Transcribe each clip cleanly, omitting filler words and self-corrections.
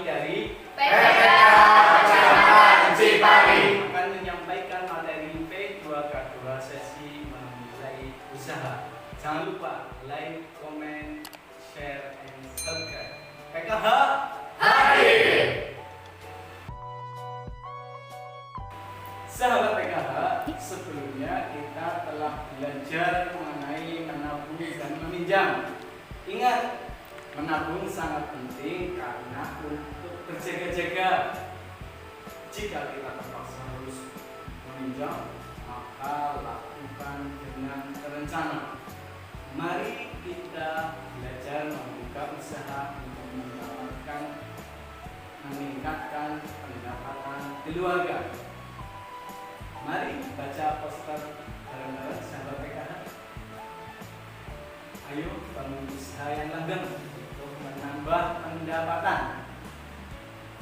dari PPK Kecamatan Cipari akan menyampaikan materi P2K2 sesi memulai usaha. Jangan lupa like, comment, share, and subscribe. PKH hadir. Sahabat PKH, sebelumnya kita telah belajar mengenai menabung dan meminjam. Ingat, menabung sangat penting karena untuk berjaga-jaga. Jika kita terpaksa harus meminjam, maka lakukan dengan terencana. Mari kita belajar membuka usaha untuk meningkatkan pendapatan keluarga. Mari baca poster bareng-bareng sahabat PKH. Ayo bangun usaha yang langgeng untuk menambah pendapatan.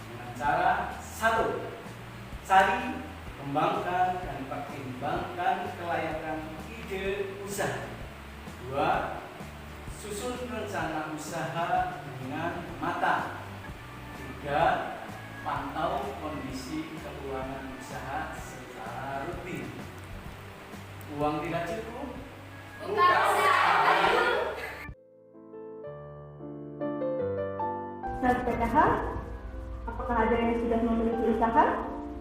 Dengan cara 1. Cari, kembangkan, dan pertimbangkan kelayakan ide usaha. 2. Susun rencana usaha dengan matang. 3. Pantau kondisi keuangan usaha secara rutin. Uang tidak cukup? Buka usaha yuk. Sahabat PKH, apakah ada yang sudah memiliki usaha?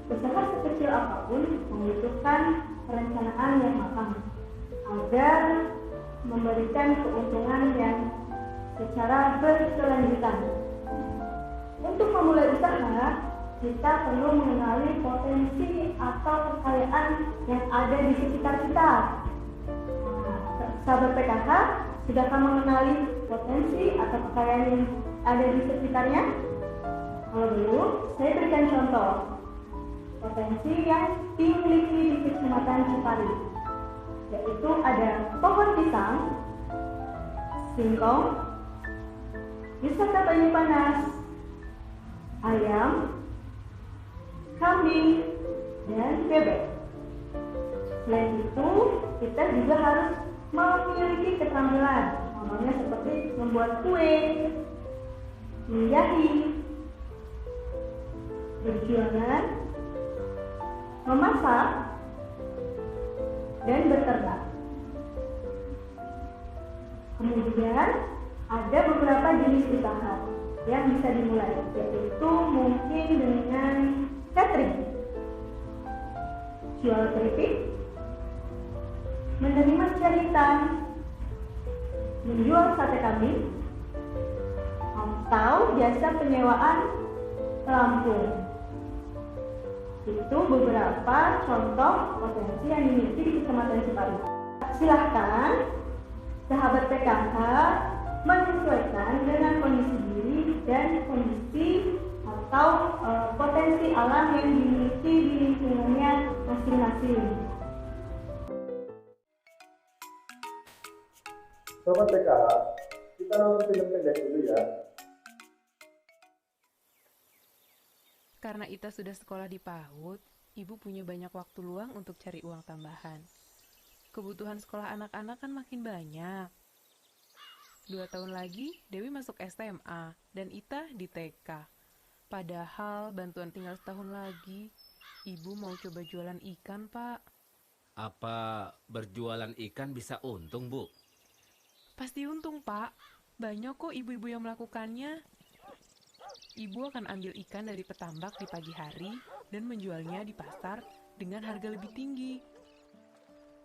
Usaha sekecil apapun membutuhkan perencanaan yang matang agar memberikan keuntungan yang secara berkelanjutan. Untuk memulai usaha, kita perlu mengenali potensi atau kekayaan yang ada di sekitar kita. Sahabat PKH, sudahkah mengenali potensi atau kekayaan yang ada di sekitarnya? Kalau belum, saya berikan contoh. Potensi yang dimiliki di Kecamatan Cipari, yaitu ada pohon pisang, singkong, wisata Banyu Panas, ayam, kambing, dan bebek. Selain itu, kita juga harus memiliki keterampilan, contohnya seperti membuat kue, menjahit, berjualan, memasak, dan beternak. Kemudian ada beberapa jenis usaha yang bisa dimulai, yaitu mungkin dengan catering, jual keripik, menerima jahitan, menjual sate kambing, atau jasa penyewaan pelampung. Itu beberapa contoh potensi yang dimiliki di Kecamatan Cipari. Silahkan sahabat PKH menyesuaikan dengan kondisi diri dan kondisi atau potensi alam yang dimiliki di lingkungannya masing-masing. Sobat PKH, kita nonton film pendek dulu ya. Karena Ita sudah sekolah di PAUD, ibu punya banyak waktu luang untuk cari uang tambahan. Kebutuhan sekolah anak-anak kan makin banyak. 2 tahun lagi, Dewi masuk SMA, dan Ita di TK. Padahal bantuan tinggal setahun lagi. Ibu mau coba jualan ikan, Pak. Apa berjualan ikan bisa untung, Bu? Pasti untung, Pak. Banyak kok ibu-ibu yang melakukannya. Ibu akan ambil ikan dari petambak di pagi hari dan menjualnya di pasar dengan harga lebih tinggi.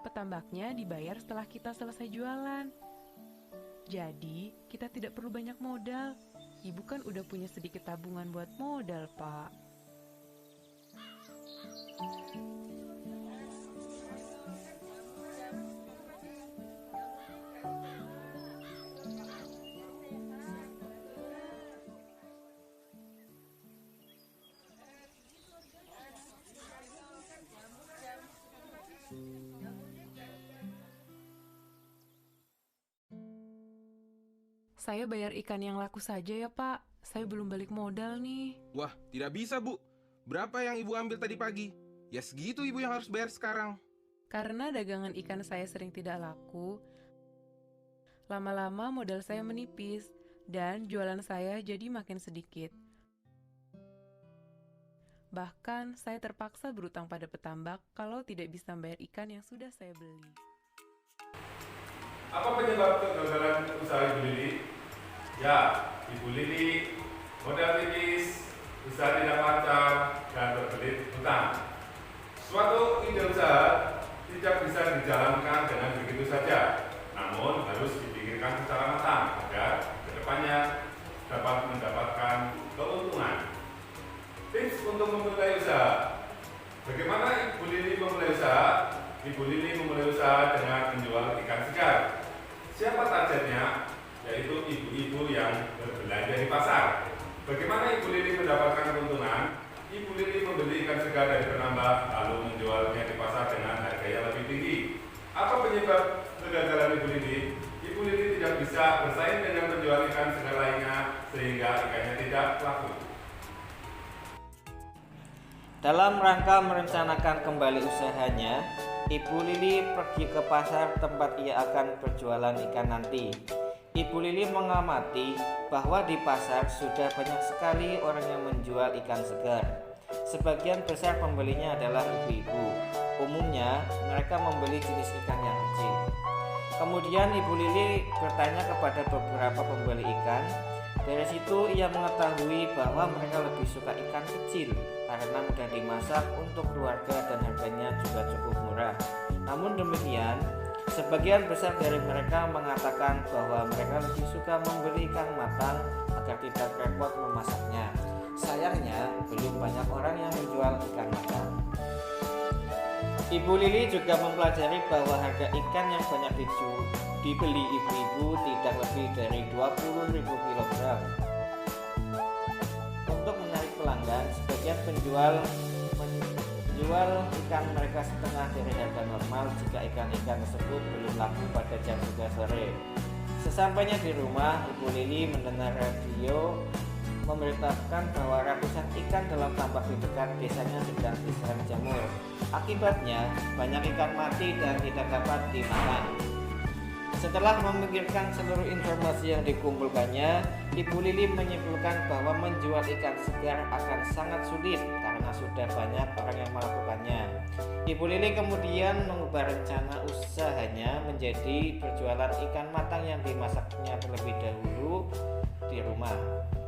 Petambaknya dibayar setelah kita selesai jualan. Jadi, kita tidak perlu banyak modal. Ibu kan udah punya sedikit tabungan buat modal, Pak. Saya bayar ikan yang laku saja ya, Pak. Saya belum balik modal nih. Wah, tidak bisa, Bu. Berapa yang Ibu ambil tadi pagi? Ya segitu Ibu yang harus bayar sekarang. Karena dagangan ikan saya sering tidak laku, lama-lama modal saya menipis dan jualan saya jadi makin sedikit. Bahkan, saya terpaksa berutang pada petambak kalau tidak bisa membayar ikan yang sudah saya beli. Apa penyebab kegagalan usaha Ibu Lili? Ya, Ibu Lili modal tipis, usaha tidak lancar, dan terbelit hutang. Suatu ide usaha tidak bisa dijalankan dengan begitu saja, namun harus dipikirkan secara matang agar kedepannya dapat mendapatkan keuntungan. Tips untuk memulai usaha. Bagaimana Ibu Lili memulai usaha? Ibu Lili memulai usaha dengan menjual ikan segar. Siapa targetnya? Yaitu ibu-ibu yang berbelanja di pasar. Bagaimana Ibu Lili mendapatkan keuntungan? Ibu Lili membeli ikan segar dari penambak lalu menjualnya di pasar dengan harga yang lebih tinggi. Apa penyebab kegagalan Ibu Lili? Ibu Lili tidak bisa bersaing dengan penjual ikan segar lainnya sehingga ikannya tidak laku. Dalam rangka merencanakan kembali usahanya, Ibu Lili pergi ke pasar tempat ia akan berjualan ikan nanti. Ibu Lili mengamati bahwa di pasar sudah banyak sekali orang yang menjual ikan segar. Sebagian besar pembelinya adalah ibu-ibu. Umumnya mereka membeli jenis ikan yang kecil. Kemudian Ibu Lili bertanya kepada beberapa pembeli ikan. Dari situ ia mengetahui bahwa mereka lebih suka ikan kecil karena mudah dimasak untuk keluarga dan harganya juga cukup murah. Namun demikian, sebagian besar dari mereka mengatakan bahwa mereka lebih suka membeli ikan matang agar tidak repot memasaknya. Sayangnya, belum banyak orang yang menjual ikan matang. Ibu Lili juga mempelajari bahwa harga ikan yang banyak dibeli ibu-ibu tidak lebih dari 20.000 kg. Untuk menarik pelanggan, sebagian penjual menjual ikan mereka setengah dari harga normal jika ikan-ikan tersebut belum laku pada jam 3 sore. Sesampainya di rumah, Ibu Lili mendengar radio memberitakan bahwa ratusan ikan dalam tambak di dekat desanya sedang diserang jamur. Akibatnya, banyak ikan mati dan tidak dapat dimakan. Setelah memikirkan seluruh informasi yang dikumpulkannya, Ibu Lili menyimpulkan bahwa menjual ikan segar akan sangat sulit karena sudah banyak orang yang melakukannya. Ibu Lili kemudian mengubah rencana usahanya menjadi berjualan ikan matang yang dimasaknya terlebih dahulu di rumah.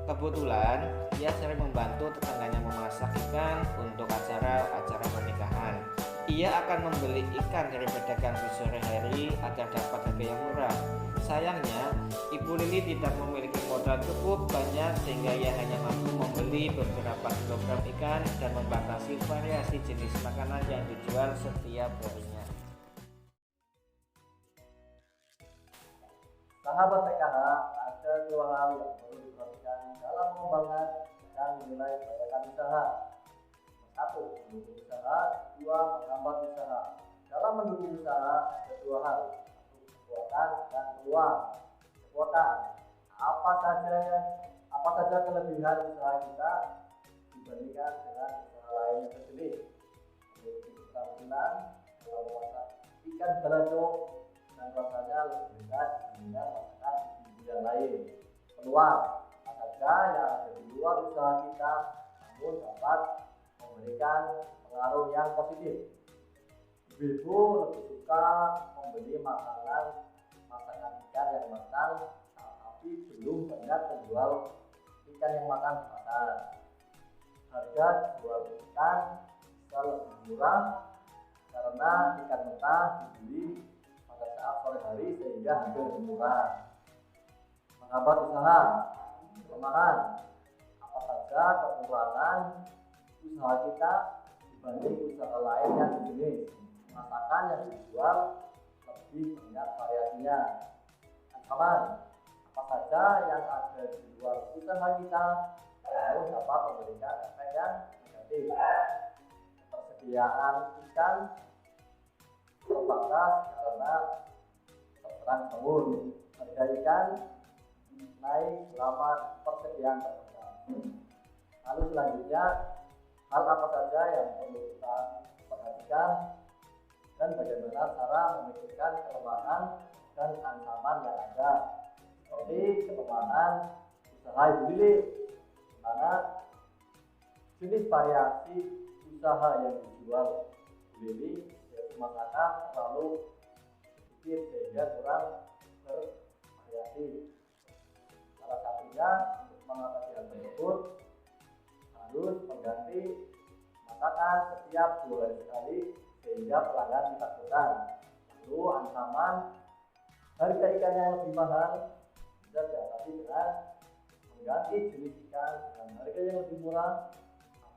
Kebetulan, ia sering membantu tetangganya memasak ikan untuk acara-acara pernikahan. Ia akan membeli ikan dari pedagang di sore hari agar dapat harga yang murah. Sayangnya, Ibu Lili tidak memiliki modal cukup banyak sehingga ia hanya mampu membeli beberapa kilogram ikan dan membatasi variasi jenis makanan yang dijual setiap harinya. Sahabat PKH, ada dua hal yang perlu diperhatikan dalam pengembangan dan menilai kebaikan usaha. Satu, mendukung usaha. Dua, menghambat usaha. Dalam mendukung usaha ada dua hal, satu kekuatan dan peluang. Kekuatan, apa saja kelebihan usaha kita dibandingkan dengan usaha lain yang terselit. Memiliki keterampilan dalam memasak ikan balado dan rasanya lebih dekat dengan masakan ibu yang lain. Peluang, apa saja yang ada di luar usaha kita namun dapat memberikan pengaruh yang positif. Ibu lebih suka membeli masakan ikan yang matang, tapi belum banyak penjual ikan yang matang di pasar. Harga jual ikan bisa lebih murah karena ikan mentah dibeli pada saat sore hari sehingga harga lebih murah. Menghambat usaha, kelemahan, apa saja kekurangan usaha kita dibanding usaha lain yang sejenis. Masakan yang dijual lebih banyak variasinya. Ancaman, apa saja yang ada di luar usaha kita namun dapat memberikan efek yang negatif. Persediaan ikan terbatas karena terserang jamur. Harga ikan naik selama persediaan terbatas. Lalu selanjutnya, hal apa saja yang perlu kita perhatikan dan bagaimana cara memikirkan kelemahan dan ancaman yang ada, seperti kelemahan usaha Ibu Lili, di mana Jenis variasi usaha yang dijual Bu Lili yaitu masakan terlalu sedikit sehingga kurang bervariasi. Salah satunya untuk mengatasi hal tersebut harus mengganti masakan setiap 2 hari sekali sehingga pelanggan tidak bosan. Lalu ancaman harga ikan yang lebih mahal bisa diatasi dengan mengganti jenis ikan dengan harga yang lebih murah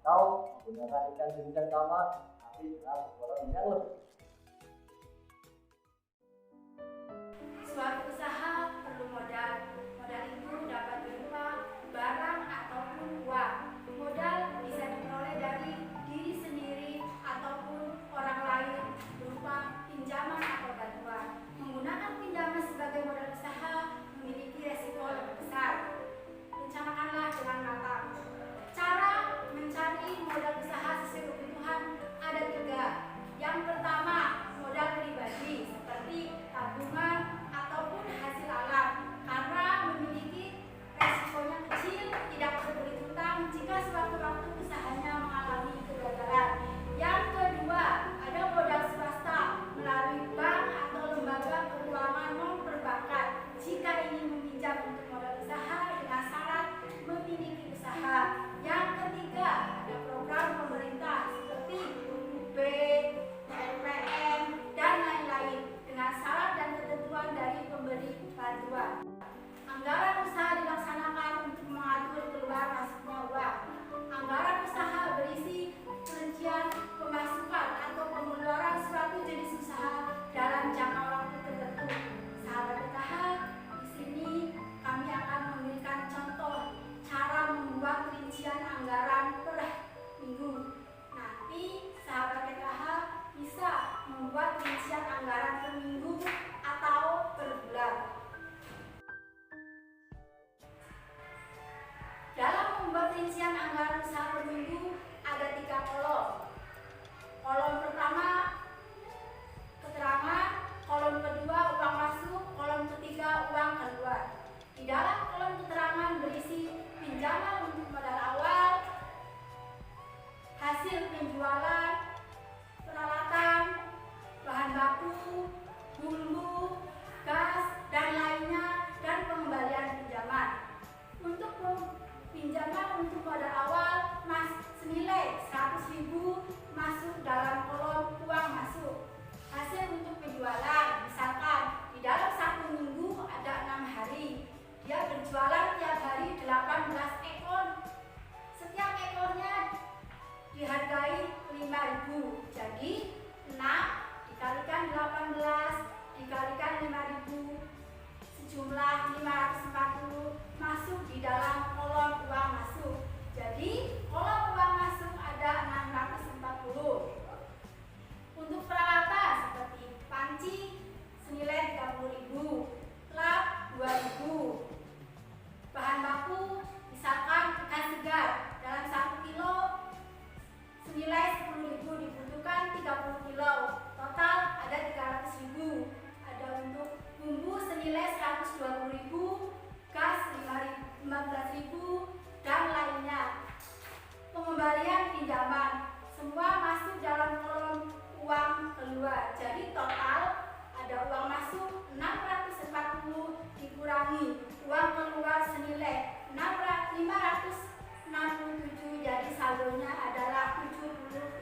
atau menggunakan ikan jenis yang sama tapi dengan ukuran yang lebih. Suatu usaha perlu modal. Modal itu dapat berupa barang ataupun uang. Modal bisa diperoleh dari diri sendiri ataupun orang lain berupa pinjaman atau bantuan. Menggunakan pinjaman sebagai modal usaha memiliki resiko lebih besar. Rencanakanlah dengan matang. Cara mencari modal usaha sesuai kebutuhan ada 3. Yang pertama, modal pribadi seperti tabungan ataupun hasil alam karena memiliki resikonya kecil, tidak perlu hutang jika sewaktu-waktu usahanya mengalami kegagalan. Yang kedua, ada modal swasta melalui bank atau lembaga keuangan non perbankan jika ingin meminjam untuk modal usaha dengan syarat memiliki usaha. Yang ketiga, ada program pemerintah seperti UUB, LPM, dan lain-lain dengan syarat dan ketentuan dari pemberi bantuan. Anggaran usaha dilaksanakan untuk mengatur keluar masuknya uang. Anggaran usaha berisi perincian pemasukan atau pengeluaran suatu jenis usaha dalam jangka waktu tertentu. Sahabat PKH, di sini kami akan memberikan contoh cara membuat rincian anggaran per minggu. Nanti sahabat PKH bisa membuat rincian anggaran per minggu atau per bulan. Dalam membuat rincian anggaran usaha per minggu ada 3 kolom. Kolom pertama keterangan, kolom kedua uang masuk, kolom ketiga uang keluar. Di dalam kolom keterangan berisi pinjaman untuk modal awal, hasil penjualan, peralatan, bahan baku, bumbu, gas, dan lainnya, dan pengembalian pinjaman. Untuk pinjaman untuk modal awal senilai 100.000 masuk dalam kolom uang masuk. Hasil untuk penjualan, misalkan di dalam 1 minggu ada 6 hari, dia berjualan tiap hari 18 ekor. Setiap ekornya dihargai 5.000. Jadi 6 dikalikan 18 dikalikan 5.000 sejumlah 540 masuk di dalam kolom uang masuk. Jadi kolom uang masuk ada 640. Untuk peralatan seperti panci senilai 30.000, lap 2.000. Bahan baku misalkan ikan segar dalam 1 kilo senilai 10.000 dibutuhkan 30 kilo. Total ada 300.000. Ada untuk bumbu senilai 120.000, gas 15.000, dan lainnya. Pengembalian pinjaman semua masuk dalam kolom uang keluar. Jadi total ada uang masuk 640 dikurangi uang keluar senilai 567, jadi saldonya adalah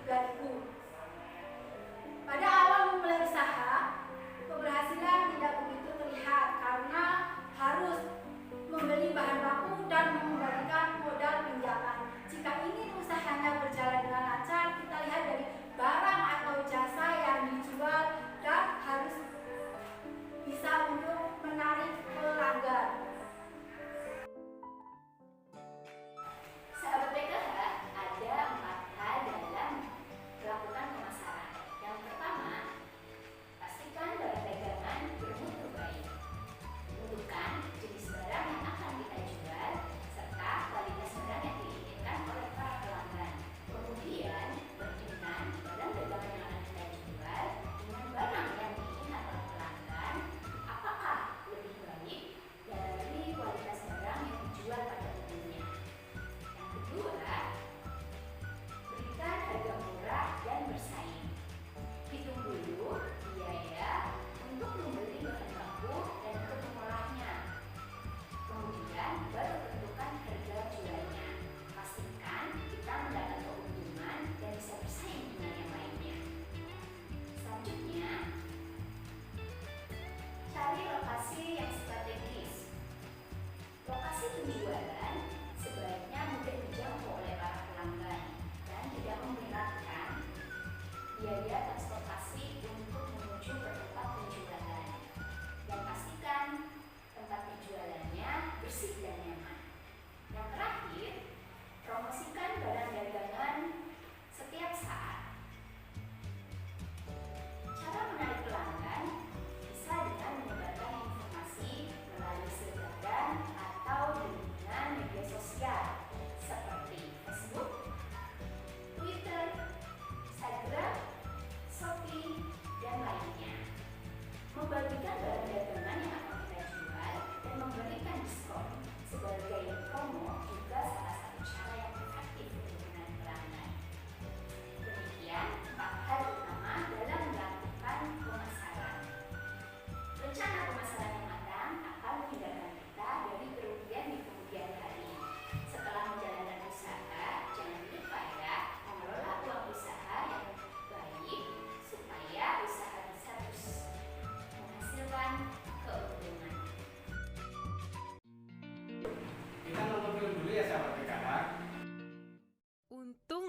73.000. Pada awal memulai usaha, keberhasilan tidak begitu terlihat karena harus membeli bahan baku dan mengembalikan modal pinjaman. Jika ingin usahanya berjalan dengan lancar, kita lihat dari barang atau jasa yang dijual dan harus bisa untuk menarik pelanggan.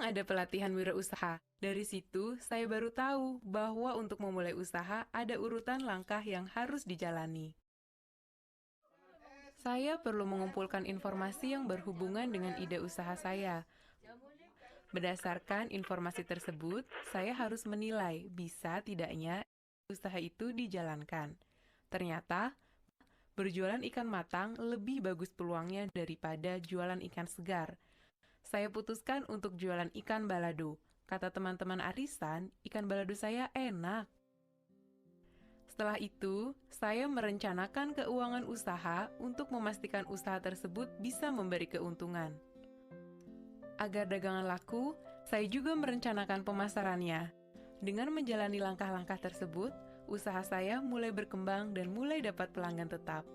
ada pelatihan wirausaha. Dari situ, saya baru tahu bahwa untuk memulai usaha ada urutan langkah yang harus dijalani. Saya perlu mengumpulkan informasi yang berhubungan dengan ide usaha saya. Berdasarkan informasi tersebut, saya harus menilai bisa tidaknya usaha itu dijalankan. Ternyata, berjualan ikan matang lebih bagus peluangnya daripada jualan ikan segar. Saya putuskan untuk jualan ikan balado. Kata teman-teman arisan, ikan balado saya enak. Setelah itu, saya merencanakan keuangan usaha untuk memastikan usaha tersebut bisa memberi keuntungan. Agar dagangan laku, saya juga merencanakan pemasarannya. Dengan menjalani langkah-langkah tersebut, usaha saya mulai berkembang dan mulai dapat pelanggan tetap.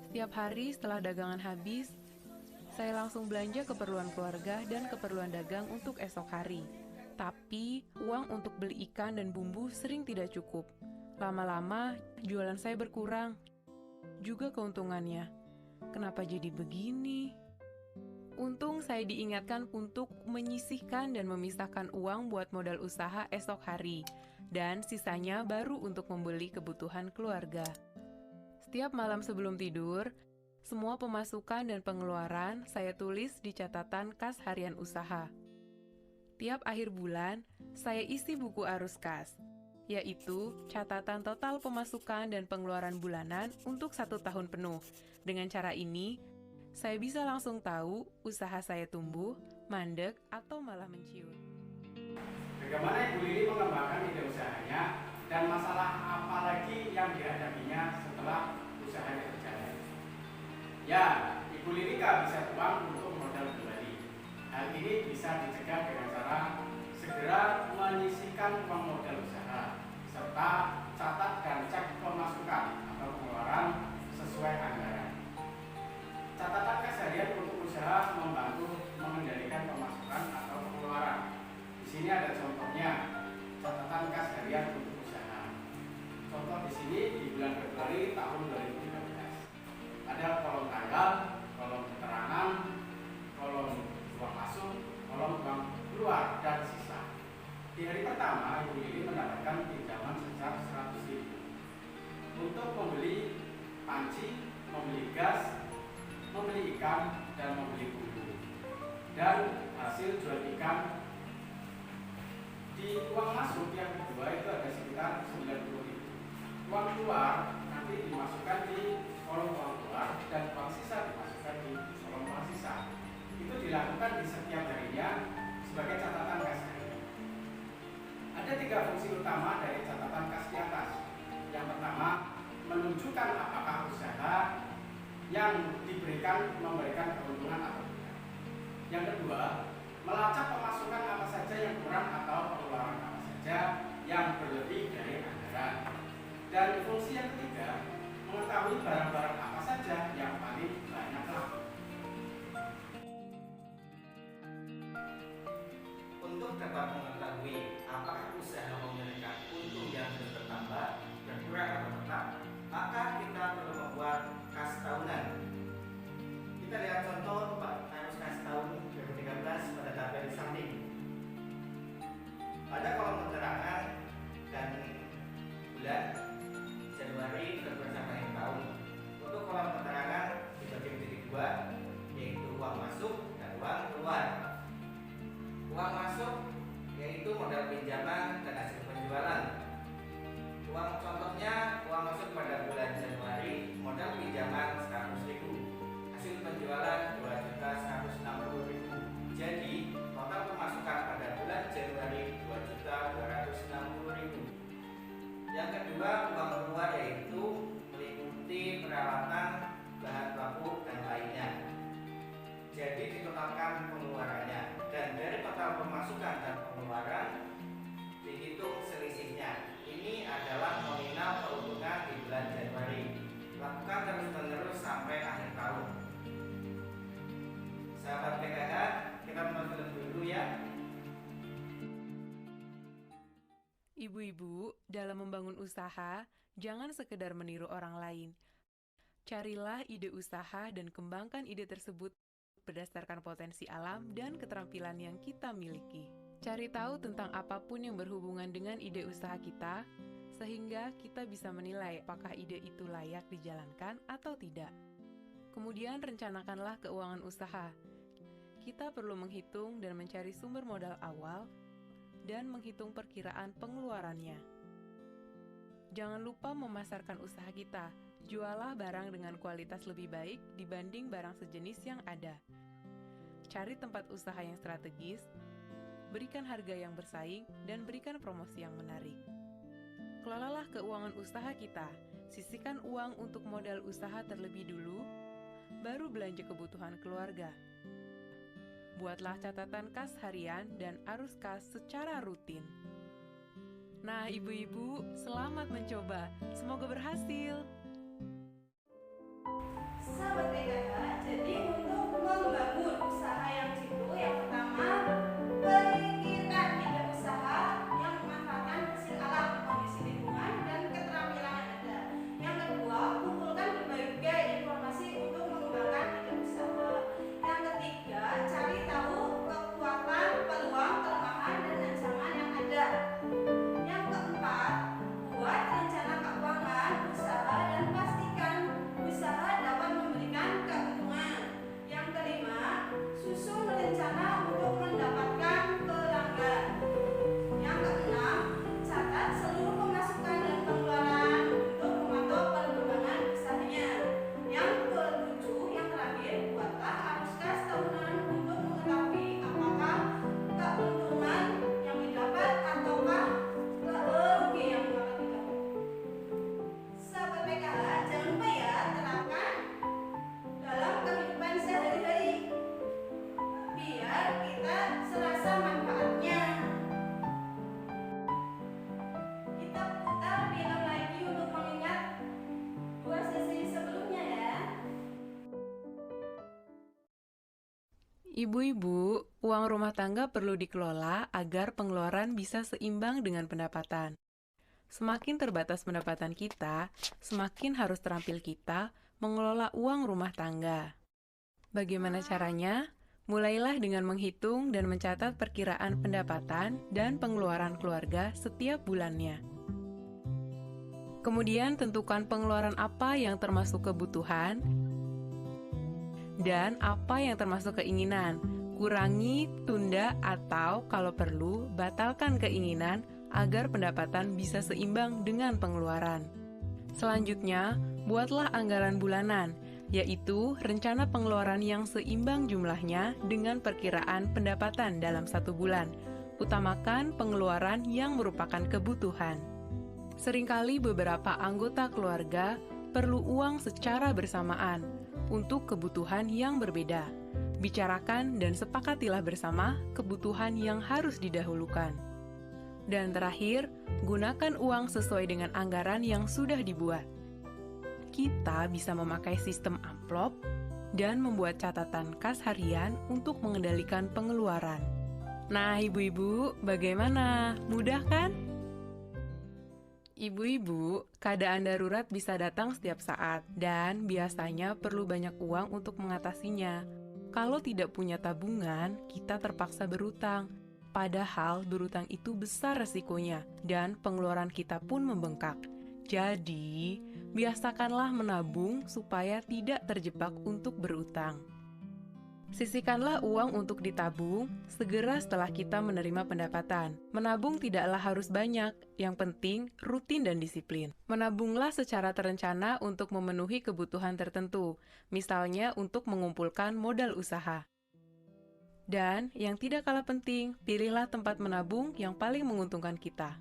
Setiap hari setelah dagangan habis, saya langsung belanja keperluan keluarga dan keperluan dagang untuk esok hari. Tapi, uang untuk beli ikan dan bumbu sering tidak cukup. Lama-lama, jualan saya berkurang. Juga keuntungannya. Kenapa jadi begini? Untung saya diingatkan untuk menyisihkan dan memisahkan uang buat modal usaha esok hari. Dan sisanya baru untuk membeli kebutuhan keluarga. Setiap malam sebelum tidur, semua pemasukan dan pengeluaran saya tulis di catatan kas harian usaha. Tiap akhir bulan, saya isi buku arus kas, yaitu catatan total pemasukan dan pengeluaran bulanan untuk 1 tahun penuh. Dengan cara ini, saya bisa langsung tahu usaha saya tumbuh, mandek, atau malah menciut. Bagaimana Ibu Lili mengembangkan ide usahanya dan masalah apa lagi yang dihadapinya setelah usahanya berjalan? Ya, Ibu Lili kehabisan uang untuk modal kembali. Hal ini bisa dicegah dengan cara segera menyisihkan uang modal usaha, serta catat dan cek pemasukan atau pengeluaran sesuai anggaran. Catatan kas harian untuk usaha membantu mengendalikan pemasukan atau pengeluaran. Di sini ada contohnya, catatan kas harian untuk usaha. Contoh di sini di bulan Februari tahun 2013. Ada kolom tanggal, kolom keterangan, kolom uang masuk, kolom uang keluar, dan sisa. Di hari pertama, Ibu Lili mendapatkan pinjaman sebesar 100.000 untuk membeli panci, membeli gas, membeli ikan, dan membeli bumbu. Dan hasil jual ikan di uang masuk yang kedua itu ada sekitar 90.000. Uang keluar nanti dimasukkan di kolom uang keluar dan uang sisa dimasukkan di kolom uang sisa. Itu dilakukan di setiap harinya sebagai catatan kas harian. Ada 3 fungsi utama dari catatan kas di atas. Yang pertama, menunjukkan apakah usaha yang diberikan memberikan keuntungan atau tidak. Yang kedua, melacak pemasukan apa saja yang kurang atau pengeluaran apa saja yang berlebih dari anggaran. Dan fungsi yang ketiga, mengetahui barang-barang apa saja yang paling banyak laku. Untuk dapat mengetahui apakah usaha memberikan untung yang terus bertambah, berkurang atau tetap, maka kita perlu membuat kas tahunan. Kita lihat contoh arus kas tahun 2013 pada tabel di samping. Pada kolom keterangan dan bulan Januari, Februari sampai akhir tahun. Untuk kolom keterangan dibagi menjadi 2, yaitu uang masuk dan uang keluar. Uang masuk yaitu modal pinjaman dan hasil penjualan. Uang contohnya, uang masuk pada bulan Januari, modal pinjaman 100.000, hasil penjualan 2.160.000. Jadi total pemasukan pada bulan Januari 2.260.000. Yang kedua, uang keluar yaitu meliputi peralatan, bahan baku, dan lainnya. Jadi ditotalkan pengeluarannya, dan dari total pemasukan dan pengeluaran dihitung selisihnya. Ini adalah nominal keuntungan di bulan Januari. Lakukan terus-menerus sampai akhir tahun. Sahabat PKH, kita menonton dulu ya. Ibu-ibu, dalam membangun usaha, jangan sekedar meniru orang lain. Carilah ide usaha dan kembangkan ide tersebut berdasarkan potensi alam dan keterampilan yang kita miliki. Cari tahu tentang apapun yang berhubungan dengan ide usaha kita, sehingga kita bisa menilai apakah ide itu layak dijalankan atau tidak. Kemudian rencanakanlah keuangan usaha. Kita perlu menghitung dan mencari sumber modal awal dan menghitung perkiraan pengeluarannya. Jangan lupa memasarkan usaha kita. Jualah barang dengan kualitas lebih baik dibanding barang sejenis yang ada. Cari tempat usaha yang strategis, berikan harga yang bersaing, dan berikan promosi yang menarik. Kelolalah keuangan usaha kita. Sisihkan uang untuk modal usaha terlebih dulu, baru belanja kebutuhan keluarga. Buatlah catatan kas harian dan arus kas secara rutin. Nah, ibu-ibu, selamat mencoba. Semoga berhasil. Sahabat PKH, jadi untuk membangun usaha yang jitu, yang pertama, pikirkan ide usaha yang memanfaatkan hasil alam, kondisi lingkungan, dan keterampilan yang ada. Yang kedua, kumpulkan berbagai informasi untuk mengembangkan ide usaha. Yang ketiga, cari tahu kekuatan, peluang, kelemahan, dan ancaman yang ada. Yang keempat, buat rencana keuangan usaha dan pastikan usaha dapat memberikan keuntungan. Yang kelima, susun rencana untuk mendapatkan pelanggan. Yang keenam, catat seluruh pemasukan dan pengeluaran untuk memantau perkembangan usahanya. Yang ketujuh, yang terakhir, buatlah arus kas tahunan untuk mengetahui apakah keuntungan yang didapat ataukah rugi yang bakal didapat. Sahabat PKH, jangan lupa ya, terapkan dalam kehidupan sehari-hari biar kita serasa manfaatnya. Kita putar film lagi untuk mengingat 2 sesi sebelumnya ya. Ibu-ibu, uang rumah tangga perlu dikelola agar pengeluaran bisa seimbang dengan pendapatan. Semakin terbatas pendapatan kita, semakin harus terampil kita mengelola uang rumah tangga. Bagaimana caranya? Mulailah dengan menghitung dan mencatat perkiraan pendapatan dan pengeluaran keluarga setiap bulannya. Kemudian tentukan pengeluaran apa yang termasuk kebutuhan dan apa yang termasuk keinginan. Kurangi, tunda, atau kalau perlu, batalkan keinginan agar pendapatan bisa seimbang dengan pengeluaran. Selanjutnya, buatlah anggaran bulanan, yaitu rencana pengeluaran yang seimbang jumlahnya dengan perkiraan pendapatan dalam 1 bulan. Utamakan pengeluaran yang merupakan kebutuhan. Seringkali beberapa anggota keluarga perlu uang secara bersamaan untuk kebutuhan yang berbeda. Bicarakan dan sepakatilah bersama kebutuhan yang harus didahulukan. Dan terakhir, gunakan uang sesuai dengan anggaran yang sudah dibuat. Kita bisa memakai sistem amplop dan membuat catatan kas harian untuk mengendalikan pengeluaran. Nah, ibu-ibu, bagaimana? Mudah kan? Ibu-ibu, keadaan darurat bisa datang setiap saat dan biasanya perlu banyak uang untuk mengatasinya. Kalau tidak punya tabungan, kita terpaksa berutang. Padahal berutang itu besar resikonya dan pengeluaran kita pun membengkak. Jadi, biasakanlah menabung supaya tidak terjebak untuk berutang. Sisihkanlah uang untuk ditabung segera setelah kita menerima pendapatan. Menabung tidaklah harus banyak, yang penting rutin dan disiplin. Menabunglah secara terencana untuk memenuhi kebutuhan tertentu, misalnya untuk mengumpulkan modal usaha. Dan yang tidak kalah penting, pilihlah tempat menabung yang paling menguntungkan kita.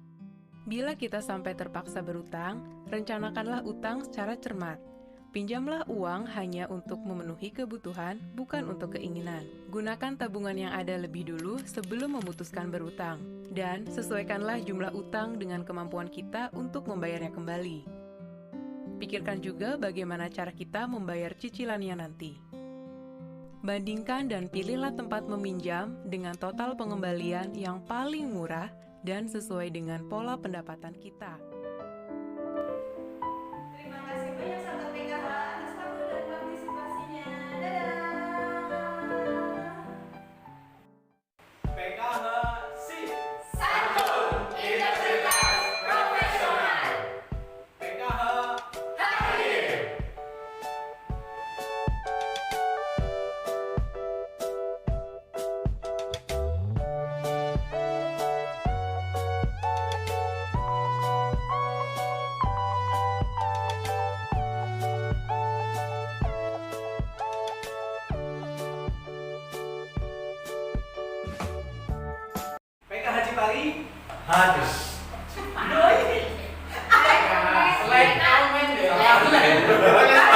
Bila kita sampai terpaksa berutang, rencanakanlah utang secara cermat. Pinjamlah uang hanya untuk memenuhi kebutuhan, bukan untuk keinginan. Gunakan tabungan yang ada lebih dulu sebelum memutuskan berutang. Dan sesuaikanlah jumlah utang dengan kemampuan kita untuk membayarnya kembali. Pikirkan juga bagaimana cara kita membayar cicilannya nanti. Bandingkan dan pilihlah tempat meminjam dengan total pengembalian yang paling murah dan sesuai dengan pola pendapatan kita. Terima kasih banyak sahabat PKH atas waktu dan partisipasinya. Dadah! Anda Cipari? Hadis. Doi. Selek komen deh.